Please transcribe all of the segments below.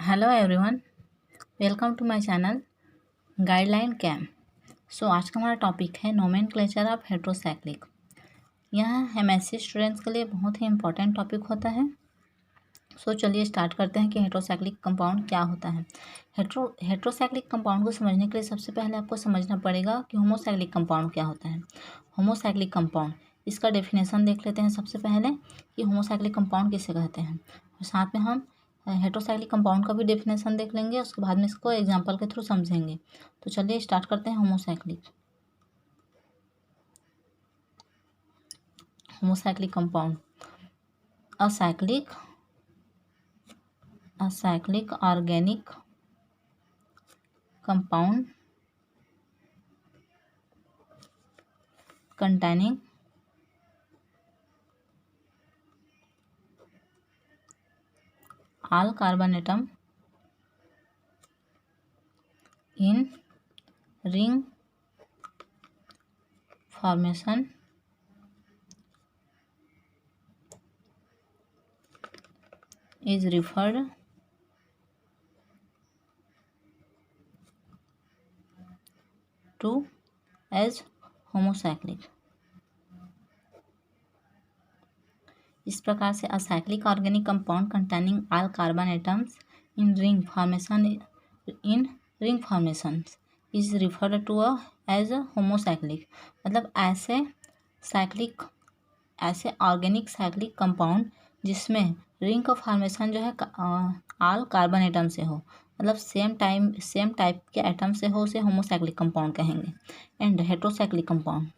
Hello everyone, welcome to my channel guideline chem. आज का हमारा टॉपिक है नोमेनक्लेचर ऑफ हेट्रोसाइक्लिक। यह एमएससी स्टूडेंट्स के लिए बहुत ही इंपॉर्टेंट टॉपिक होता है। चलिए स्टार्ट करते हैं कि हेट्रोसाइक्लिक कंपाउंड क्या होता है। हेट्रोसाइक्लिक कंपाउंड को समझने के लिए सबसे पहले आपको समझना पड़ेगा कि होमोसाइक्लिक कंपाउंड क्या होता है। होमोसाइक्लिक कंपाउंड, इसका डेफिनेशन देख लेते हैं सबसे पहले कि होमोसाइक्लिक कंपाउंड किसे कहते हैं, और साथ में हम हेट्रोसाइक्लिक कंपाउंड का भी डेफिनेशन देख लेंगे। उसके बाद में इसको एग्जांपल के थ्रू समझेंगे। तो चलिए स्टार्ट करते हैं। Homocyclic compound, acyclic organic compound containing all carbon atom in ring formation is referred to as homocyclic. इस प्रकार से a cyclic organic compound containing all carbon atoms in ring formation is referred to as homocyclic. मतलब ऐसे organic cyclic compound जिसमें ring का formation जो है all carbon atom से हो, मतलब सेम टाइप के एटम से हो, उसे होमोसाइक्लिक कंपाउंड कहेंगे। And heterocyclic compound,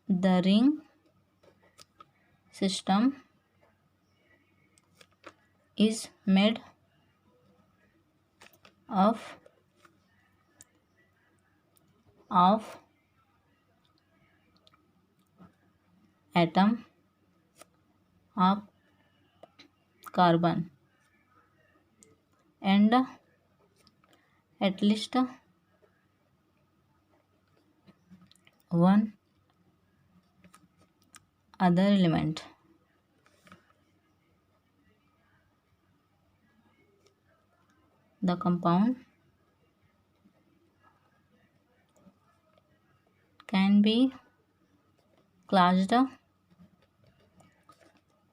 the ring system is made of atom of carbon and at least one other element. The compound can be classed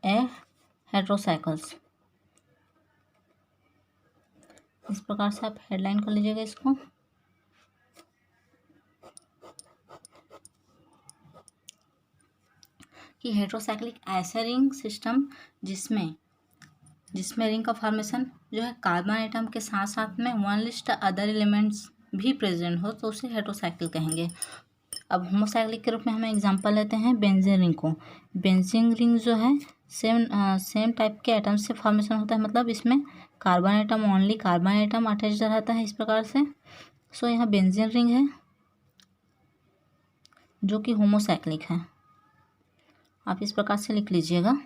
a heterocycles। इस प्रकार से आप हेडलाइन कर लीजिएगा इसको कि हेट्रोसाइक्लिक ऐसा रिंग सिस्टम जिसमें रिंग का फॉर्मेशन जो है कार्बन एटम के साथ साथ में वन लिस्ट अदर एलिमेंट्स भी प्रेजेंट हो, तो उसे हेट्रोसाइक्लिक कहेंगे। अब होमोसाइक्लिक के रूप में हमें एग्जांपल लेते हैं बेंजीन रिंग को। बेंजीन रिंग जो है सेम टाइप के एटम से फॉर्मेशन होता है, मतलब इसमें ओनली कार्बन एटम अटैच रहता है इस प्रकार से। यहाँ बेंजीन रिंग है जो कि होमोसाइक्लिक है, आप इस प्रकार से लिख लीजिएगा।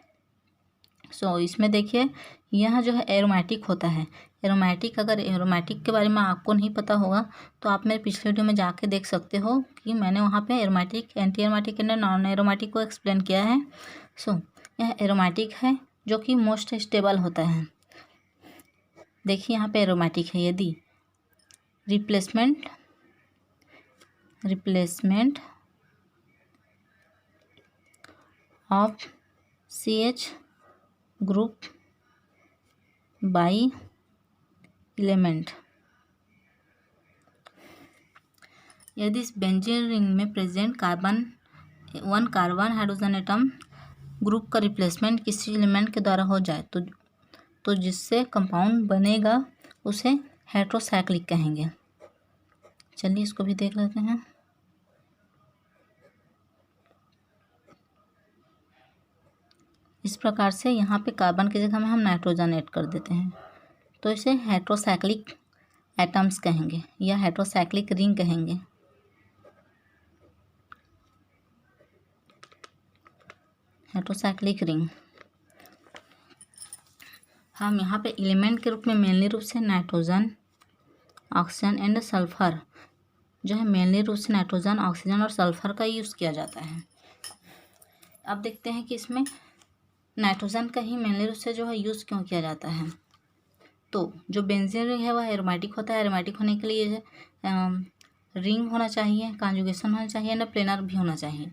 इसमें देखिए यह जो है एरोमेटिक होता है। अगर एरोमेटिक के बारे में आपको नहीं पता होगा तो आप मेरे पिछले वीडियो में जाके देख सकते हो कि मैंने वहाँ पे aromatic, anti aromatic and non aromatic को एक्सप्लेन किया है। यह एरोमेटिक है जो कि मोस्ट स्टेबल होता है। देखिए यहाँ पे एरोमेटिक है, यदि replacement of CH group by element, यदि इस बेंजीन रिंग में present carbon hydrogen atom group का रिप्लेसमेंट किसी एलिमेंट के द्वारा हो जाए तो जिससे कंपाउंड बनेगा उसे हेट्रोसाइक्लिक कहेंगे। चलिए इसको भी देख लेते हैं। इस प्रकार से यहाँ पे कार्बन की जगह में हम नाइट्रोजन ऐड कर देते हैं, तो इसे हेट्रोसाइक्लिक एटम्स कहेंगे या हेट्रोसाइक्लिक रिंग कहेंगे। हेट्रोसाइक्लिक रिंग हम यहाँ पे एलिमेंट के रूप में मेनली रूप से नाइट्रोजन, ऑक्सीजन एंड सल्फर जो है मेनली रूप से नाइट्रोजन, ऑक्सीजन और सल्फर का यूज़ किया जाता है। अब देखते हैं कि इसमें नाइट्रोजन का ही मेनली रूप से जो है यूज़ क्यों किया जाता है। तो जो बेंजीन रिंग है वह एरोमेटिक होता है। एरोमेटिक होने के लिए रिंग होना चाहिए, कॉन्जुगेशन होना चाहिए ना, प्लेनर भी होना चाहिए।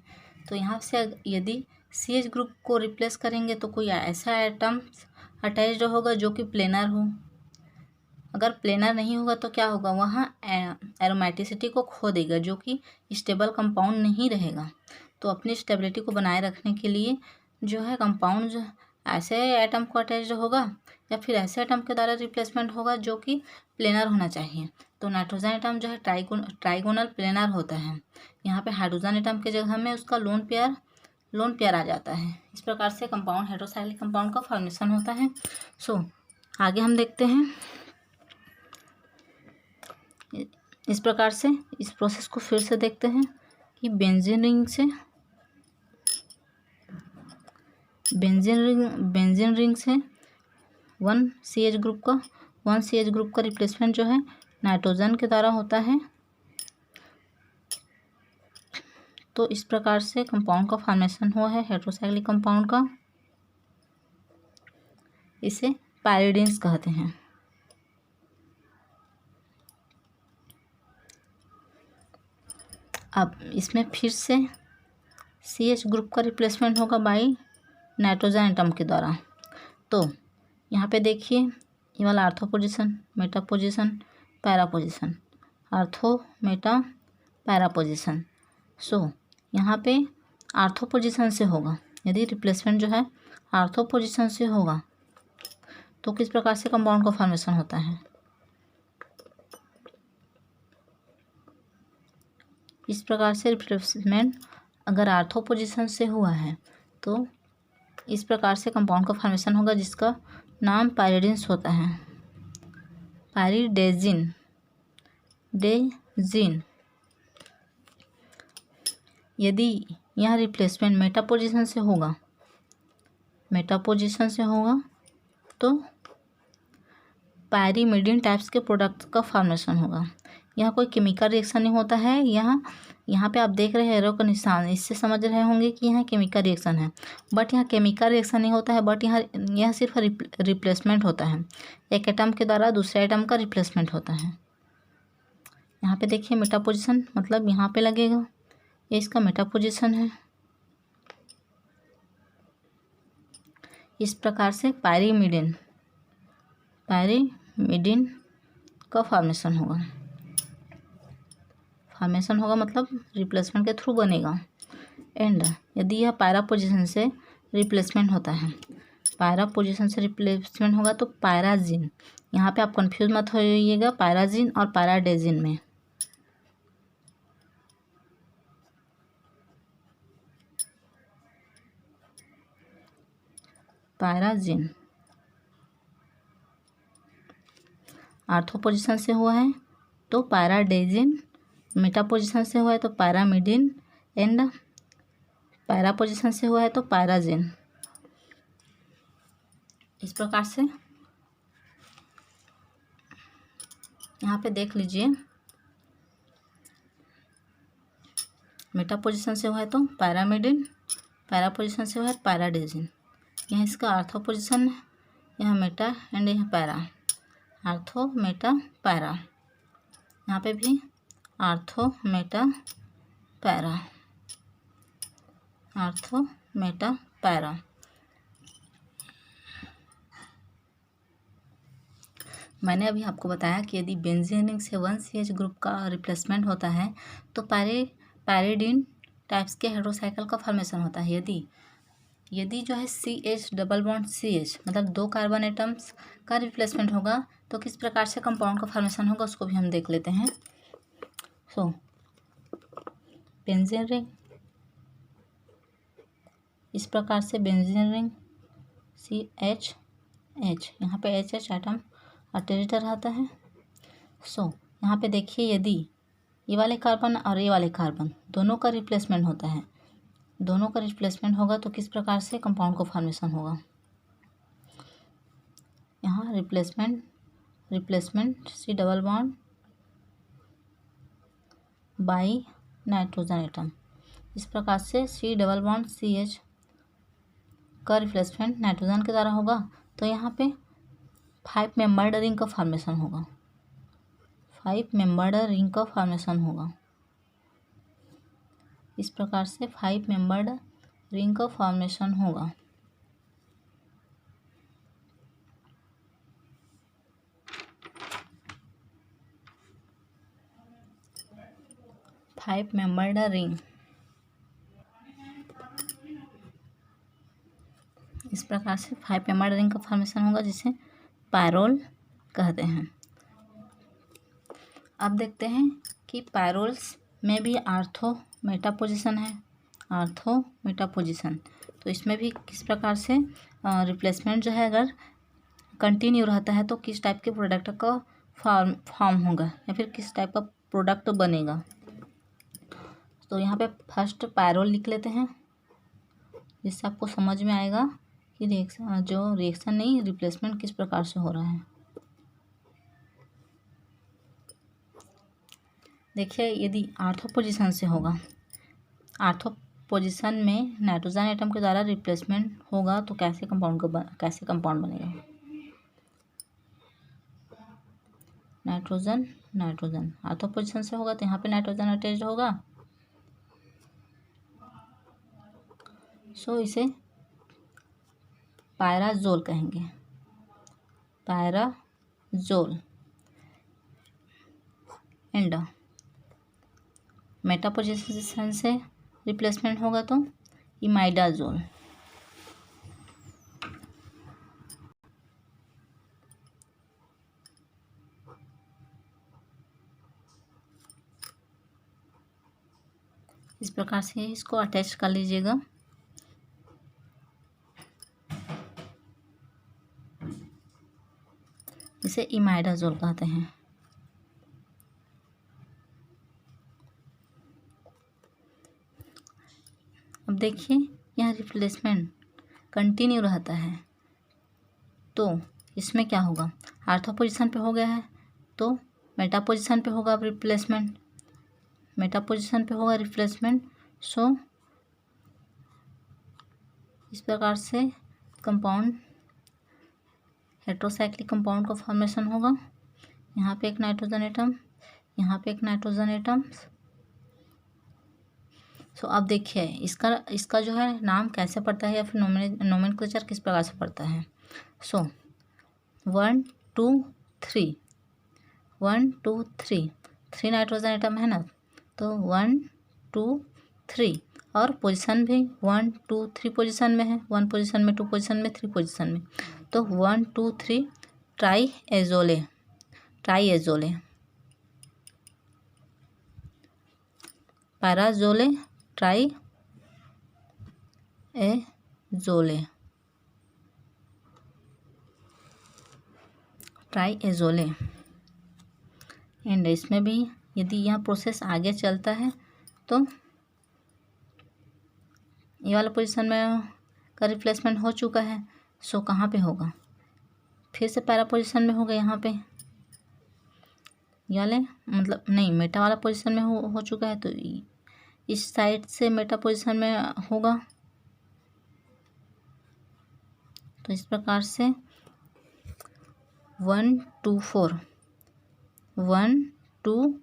तो यहाँ से यदि CH ग्रुप को रिप्लेस करेंगे तो कोई ऐसा एटम अटैच्ड होगा जो कि प्लेनर हो। अगर प्लेनर नहीं होगा तो क्या होगा, वहाँ एरोमेटिसिटी को खो देगा, जो कि स्टेबल कंपाउंड नहीं रहेगा। तो अपनी स्टेबिलिटी को बनाए रखने के लिए जो है कंपाउंड जो ऐसे एटम को अटैच्ड होगा या फिर ऐसे एटम के द्वारा रिप्लेसमेंट होगा जो कि प्लेनर होना चाहिए। तो नाइट्रोजन एटम जो है ट्राइगोनल प्लेनर होता है। यहाँ पे हाइड्रोजन एटम के जगह में उसका लोन पेयर आ जाता है। इस प्रकार से कंपाउंड हेटेरोसाइक्लिक कंपाउंड का फॉर्मेशन होता है। आगे हम देखते हैं इस प्रकार से इस प्रोसेस को फिर से देखते हैं कि बेंजीन रिंग से 1CH ग्रुप का रिप्लेसमेंट जो है नाइट्रोजन के द्वारा होता है। तो इस प्रकार से कंपाउंड का फॉर्मेशन हुआ है हेटेरोसाइक्लिक कंपाउंड का। इसे पायरिडीन्स कहते हैं। अब इसमें फिर से CH ग्रुप का रिप्लेसमेंट होगा बाई नाइट्रोजन एटम के द्वारा। तो यहाँ पे देखिए ये वाला ortho position, Meta position, para position, ortho Meta para position. यहाँ पे आर्थो पोजीशन से होगा। यदि रिप्लेसमेंट जो है आर्थो पोजीशन से होगा तो किस प्रकार से कंपाउंड का फॉर्मेशन होता है। इस प्रकार से रिप्लेसमेंट अगर आर्थो पोजीशन से हुआ है तो इस प्रकार से कंपाउंड का फॉर्मेशन होगा जिसका नाम पायरिडीन्स होता है। पायरिडेजिन यदि यह रिप्लेसमेंट मेटा पोजीशन से होगा तो पायरिमिडीन टाइप्स के प्रोडक्ट का फॉर्मेशन होगा। यह कोई केमिकल रिएक्शन नहीं होता है। यहाँ पे आप देख रहे हैं एरो का निशान, इससे समझ रहे होंगे कि यहाँ केमिकल रिएक्शन है, बट यहाँ केमिकल रिएक्शन नहीं होता है। बट यह सिर्फ रिप्लेसमेंट होता है। एक एटम के द्वारा दूसरे एटम का रिप्लेसमेंट होता है। यहाँ पे देखिए मेटा पोजीशन मतलब यहाँ पे लगेगा, ये इसका मेटा पोजीशन है। इस प्रकार से पायरिमिडीन का फॉर्मेशन होगा मतलब रिप्लेसमेंट के थ्रू बनेगा। एंड यदि यह पैरा पोजीशन से रिप्लेसमेंट होता है, पैरा पोजीशन से रिप्लेसमेंट होगा तो पैराजिन, यहाँ पे आप कंफ्यूज मत होइएगा पैराजिन और पैराडेजिन में। पैराजिन आर्थो पोजीशन से हुआ है तो पैराडेजिन, मेटा पोजीशन से हुआ है तो पैरामिडीन, एंड पैरा पोजीशन से हुआ है तो पैराजिन। इस प्रकार से यहाँ पे देख लीजिए मेटा पोजीशन से हुआ है तो पैरामिडीन, पैरा पोजीशन से हुआ है पैराडेजिन। यह इसका आर्थो पोजीशन है, यह मेटा एंड यह पैरा, आर्थो मेटा पैरा। यहाँ पे भी ortho Meta para, ortho Meta para. मैंने अभी आपको बताया कि यदि बेंजीन रिंग से 1CH ग्रुप का रिप्लेसमेंट होता है तो पायरिडीन टाइप्स के हेटेरोसाइकिल का फॉर्मेशन होता है। यदि जो है CH डबल बॉन्ड CH मतलब 2 कार्बन एटम्स का रिप्लेसमेंट होगा तो किस प्रकार से कंपाउंड का फॉर्मेशन होगा उसको भी हम देख लेते हैं। बेंजीन रिंग इस प्रकार से बेंजीन रिंग CH यहाँ पे HH एटम अटैच्ड रहता है। यहाँ पे देखिए यदि ये वाले कार्बन और ये वाले कार्बन दोनों का रिप्लेसमेंट होता है, दोनों का रिप्लेसमेंट होगा तो किस प्रकार से कंपाउंड का फॉर्मेशन होगा। यहाँ replacement C double bond by nitrogen atom. इस प्रकार से C डबल बॉन्ड CH का रिप्लेसमेंट नाइट्रोजन के द्वारा होगा, तो यहाँ पे 5 मेंबर्ड रिंग का फॉर्मेशन होगा। 5 मेंबर्ड रिंग का फॉर्मेशन होगा। इस प्रकार से 5 मेंबर्ड रिंग का फॉर्मेशन होगा। फाइव मेंबर्ड रिंग, इस प्रकार से 5 मेंबर्ड रिंग का फॉर्मेशन होगा, जिसे पायरोल कहते हैं। अब देखते हैं कि पायरोल्स में भी आर्थो मेटा पोजिशन है। आर्थो मेटा पोजिशन, तो इसमें भी किस प्रकार से रिप्लेसमेंट जो है अगर कंटिन्यू रहता है तो किस टाइप के प्रोडक्ट का फॉर्म होगा या फिर किस टाइप का प्रोडक्ट बनेगा। तो यहाँ पे फर्स्ट पायरोल लिख लेते हैं, जिससे आपको समझ में आएगा कि रिएक्शन नहीं, रिप्लेसमेंट किस प्रकार से हो रहा है। देखिए, यदि आर्थो पोजीशन से होगा, आर्थो पोजीशन में नाइट्रोजन एटम के द्वारा रिप्लेसमेंट होगा तो कैसे कंपाउंड बनेगा। नाइट्रोजन आर्थो पोजीशन से होगा तो यहाँ पे नाइट्रोजन अटैच्ड होगा, सो इसे पैराजोल कहेंगे। पैराजोल एंड मेटा पोजीशन से रिप्लेसमेंट होगा तो इमाइडाजोल। इस प्रकार से इसको अटैच कर लीजिएगा। इसे इमाइडाजोल कहते हैं। अब देखिए, यह रिप्लेसमेंट कंटिन्यू रहता है तो इसमें क्या होगा, आर्थो पोजीशन पे हो गया है तो मेटा पोजीशन पे होगा अब रिप्लेसमेंट, मेटा पोजीशन पे होगा रिप्लेसमेंट। सो इस प्रकार से कंपाउंड हेट्रोसाइक्लिक कंपाउंड का फॉर्मेशन होगा। यहाँ पे एक नाइट्रोजन एटम, यहाँ पे एक नाइट्रोजन एटम। सो अब देखिए इसका जो है नाम कैसे पड़ता है या फिर नोमेनक्लेचर किस प्रकार से पड़ता है। सो 1 2 3 1 2 3 3 नाइट्रोजन एटम है ना, तो 1 2 3 और पोजीशन भी 1 2 3 पोजीशन में है, 1 पोजीशन में, 2 पोजीशन में, 3 पोजीशन में, तो 1 2 3 ट्राईएजोले। पैराजोले ट्राईएजोले एंड इसमें भी यदि यह प्रोसेस आगे चलता है तो ये वाला पोजीशन में का रिप्लेसमेंट हो चुका है, सो कहाँ पे होगा, फिर से पैरा पोजीशन में होगा। यहाँ पे ये वाले मतलब नहीं, मेटा वाला पोजीशन में हो चुका है तो इस साइड से मेटा पोजीशन में होगा। तो इस प्रकार से 1 2 4 1 2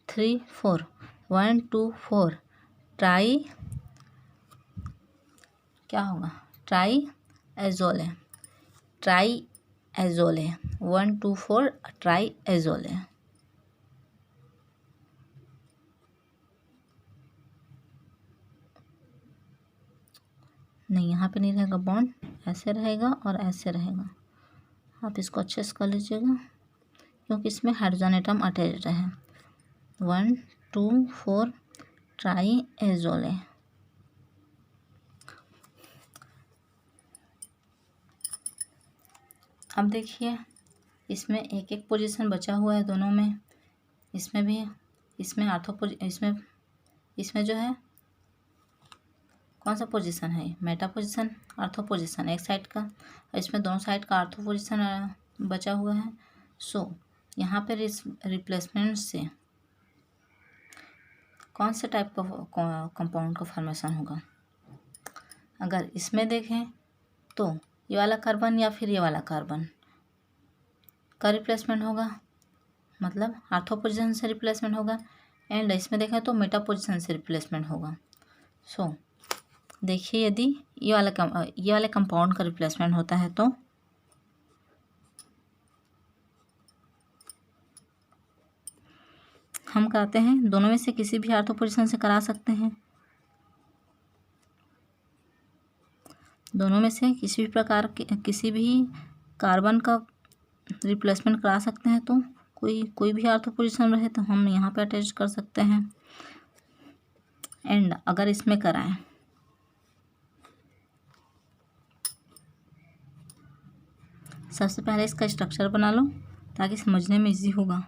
3 4 1 2 4 ट्राई क्या होगा, ट्राईएजोले 1 2 4 ट्राईएजोले। नहीं, यहाँ पे नहीं रहेगा बॉन्ड, ऐसे रहेगा और ऐसे रहेगा। आप इसको अच्छे से कर लीजिएगा क्योंकि इसमें हाइड्रोजन एटम अटैच्ड है। 1 2 4 ट्राईएजोले। अब देखिए, इसमें एक एक पोजीशन बचा हुआ है दोनों में। इसमें भी इसमें जो है कौन सा पोजीशन है, मेटा पोजीशन, आर्थो पोजीशन एक साइड का, और इसमें दोनों साइड का आर्थो पोजीशन बचा हुआ है। सो यहाँ पे रिप्लेसमेंट से कौन से टाइप का कंपाउंड का फॉर्मेशन होगा। अगर इसमें देखें तो ये वाला कार्बन या फिर ये वाला कार्बन का रिप्लेसमेंट होगा, मतलब ऑर्थो पोजीशन से रिप्लेसमेंट होगा। एंड इसमें देखें तो मेटा पोजीशन से रिप्लेसमेंट होगा। सो देखिए, यदि ये वाले कंपाउंड का रिप्लेसमेंट होता है तो हम कहते हैं दोनों में से किसी भी ऑर्थो पोजीशन से करा सकते हैं। दोनों में से किसी भी प्रकार के किसी भी कार्बन का रिप्लेसमेंट करा सकते हैं, तो कोई भी ऑर्थो पोजीशन रहे तो हम यहाँ पे अटैच कर सकते हैं। एंड अगर इसमें कराएं सबसे पहले इसका स्ट्रक्चर बना लो ताकि समझने में इजी होगा।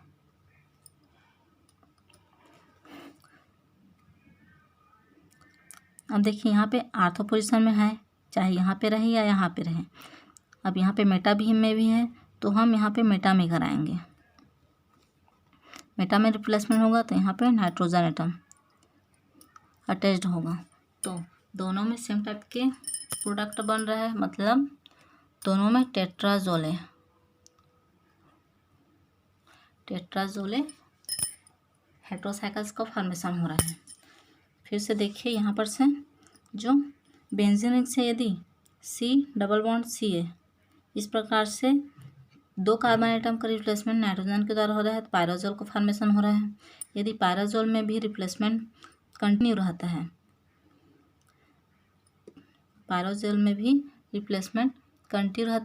अब देखिए यहाँ पे ऑर्थो पोजीशन में है, चाहे यहाँ पे रहे या यहाँ पे रहे। अब यहाँ पे मेटा भी में भी है तो हम यहाँ पे मेटा में कराएंगे। मेटा में रिप्लेसमेंट होगा तो यहाँ पे नाइट्रोजन एटम अटैच्ड होगा। तो दोनों में सेम टाइप के प्रोडक्ट बन रहा है, मतलब दोनों में टेट्राजोले हेटेरोसाइकल्स का फॉर्मेशन हो रहा है। फिर से देखिए यहाँ पर से जो बेंजीन रिंग से यदि C++ इस प्रकार से 2 कार्बन एटम का रिप्लेसमेंट नाइट्रोजन के द्वारा हो रहा है तो पायराजोल का फॉर्मेशन हो रहा है। यदि पायराजोल में भी रिप्लेसमेंट कंटिन्यू रहता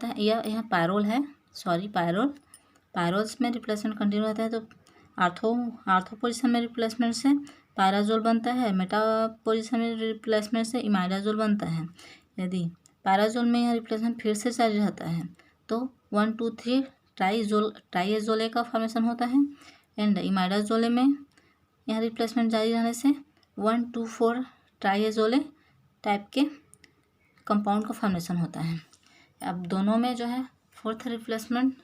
है, या यह पायरोल है, पायरोल्स में रिप्लेसमेंट कंटिन्यू रहता है तो ऑर्थो पोजीशन में रिप्लेसमेंट से पायराजोल बनता है, मेटा पोजीशन में रिप्लेसमेंट से इमाइडाजोल बनता है। यदि पायराजोल में यह रिप्लेसमेंट फिर से जारी रहता है तो 1 2 3 ट्राइएजोले का फॉर्मेशन होता है। एंड इमाइडाजोले में यह रिप्लेसमेंट जारी रहने से 1 2 4 ट्राइएजोले टाइप के कंपाउंड का फॉर्मेशन होता है। अब दोनों में जो है फोर्थ रिप्लेसमेंट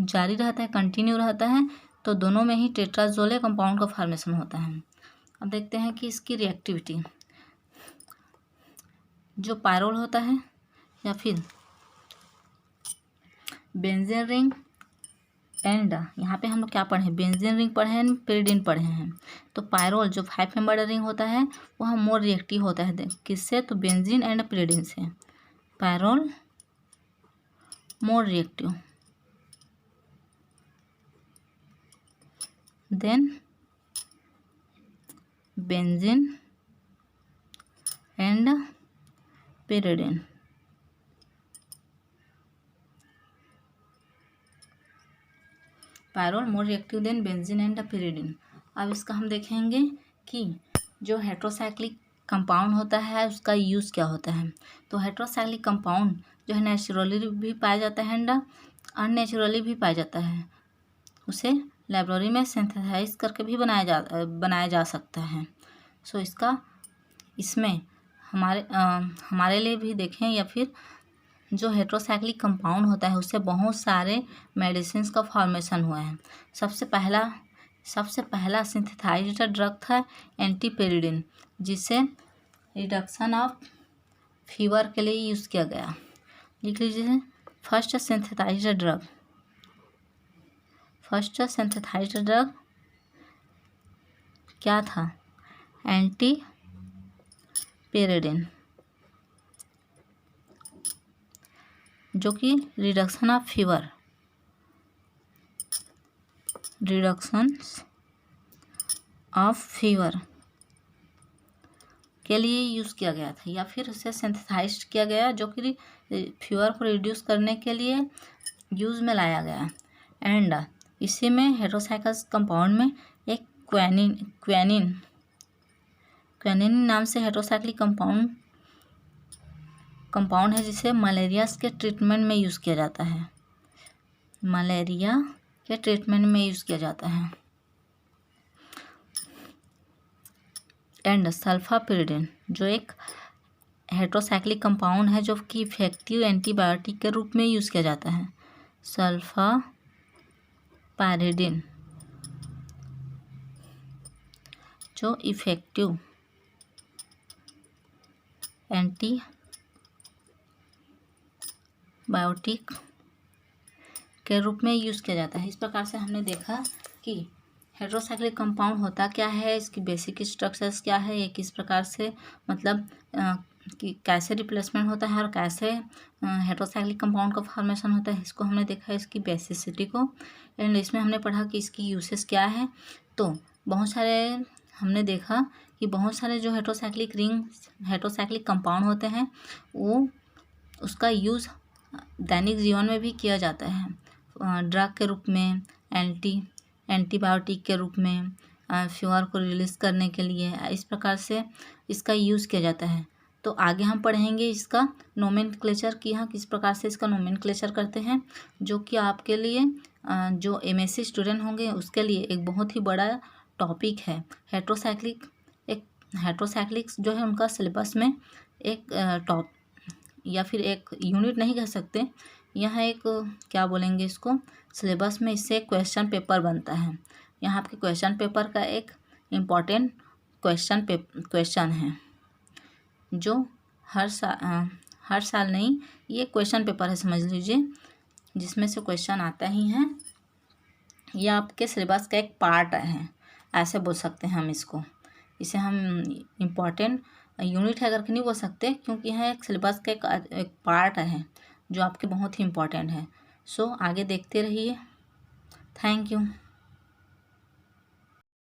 जारी रहता है, कंटिन्यू रहता है, तो दोनों में ही टेट्राजोले कंपाउंड का फॉर्मेशन होता है। अब देखते हैं कि इसकी रिएक्टिविटी जो पायरोल होता है या फिर बेंजीन रिंग, एंड यहाँ पे हम लोग क्या पढ़े हैं, बेंजीन रिंग पढ़े हैं, पिरिडिन पढ़े हैं। तो पायरोल जो 5 मेंबर रिंग होता है वह मोर रिएक्टिव होता है, किससे, तो बेंजीन एंड पिरिडिन से। Pyrrole more reactive than benzene and pyridine. Pyrrole more reactive than benzene and pyridine. अब इसका हम देखेंगे कि जो हेटेरोसाइक्लिक कंपाउंड होता है उसका यूज़ क्या होता है। तो हेटेरोसाइक्लिक कंपाउंड जो है नेचुरली भी पाया जाता है एंड अननेचुरली भी पाया जाता है, उसे लेबोरेटरी में सिंथेसाइज करके भी बनाया जा सकता है। सो इसमें हमारे लिए भी देखें या फिर जो हेटेरोसाइक्लिक कंपाउंड होता है उससे बहुत सारे मेडिसिन का फॉर्मेशन हुआ है। सबसे पहला सिंथेसाइज्ड ड्रग था एंटीपेरिडिन, जिसे रिडक्शन ऑफ फीवर के लिए यूज़ किया गया। लिख लीजिए, फर्स्ट सिंथेसाइज्ड ड्रग क्या था, एंटीपेरिडिन, जो कि रिडक्शन ऑफ फीवर के लिए यूज़ किया गया था, या फिर उसे सिंथेसाइज किया गया जो कि फीवर को रिड्यूस करने के लिए यूज़ में लाया गया। एंड इसी में हेटेरोसाइक्लिक कंपाउंड में एक क्वेनिन नाम से हेटेरोसाइक्लिक कंपाउंड है, जिसे मलेरिया के ट्रीटमेंट में यूज़ किया जाता है। एंड सल्फापिरिडिन जो एक हेटेरोसाइक्लिक कंपाउंड है जो कि इफेक्टिव एंटीबायोटिक के रूप में यूज़ किया जाता है। सल्फापिरिडिन जो इफेक्टिव एंटीबायोटिक के रूप में यूज़ किया जाता है। इस प्रकार से हमने देखा कि हेटेरोसाइक्लिक कंपाउंड होता क्या है, इसकी बेसिक स्ट्रक्चर्स क्या है, ये किस प्रकार से मतलब कि कैसे रिप्लेसमेंट होता है और कैसे हेटेरोसाइक्लिक कंपाउंड का फॉर्मेशन होता है, इसको हमने देखा इसकी बेसिसिटी को। एंड इसमें हमने पढ़ा कि इसकी यूसेस क्या है। तो बहुत सारे हमने देखा कि बहुत सारे जो हेटेरोसाइक्लिक कंपाउंड होते हैं वो उसका यूज़ दैनिक जीवन में भी किया जाता है, ड्रग के रूप में, एंटीबायोटिक के रूप में, फीवर को रिलीज़ करने के लिए, इस प्रकार से इसका यूज़ किया जाता है। तो आगे हम पढ़ेंगे इसका नोमेनक्लेचर कि यहाँ किस प्रकार से इसका नोमेनक्लेचर करते हैं, जो कि आपके लिए जो एमएससी स्टूडेंट होंगे उसके लिए एक बहुत ही बड़ा टॉपिक है। हेटेरोसाइक्लिक्स जो है उनका सिलेबस में एक टॉप या फिर एक यूनिट नहीं कह सकते, यह एक क्या बोलेंगे इसको, सिलेबस में इससे एक क्वेश्चन पेपर बनता है। यहाँ आपके क्वेश्चन पेपर का एक इम्पॉर्टेंट क्वेश्चन है जो हर साल नहीं, ये क्वेश्चन पेपर है समझ लीजिए, जिसमें से क्वेश्चन आता ही है। यह आपके सिलेबस का एक पार्ट है, ऐसे बोल सकते हैं हम इसको। इसे हम इम्पॉर्टेंट यूनिट है करके नहीं बोल सकते, क्योंकि यह एक सिलेबस का एक पार्ट है जो आपके बहुत ही इम्पॉर्टेंट है। सो आगे देखते रहिए। Thank you.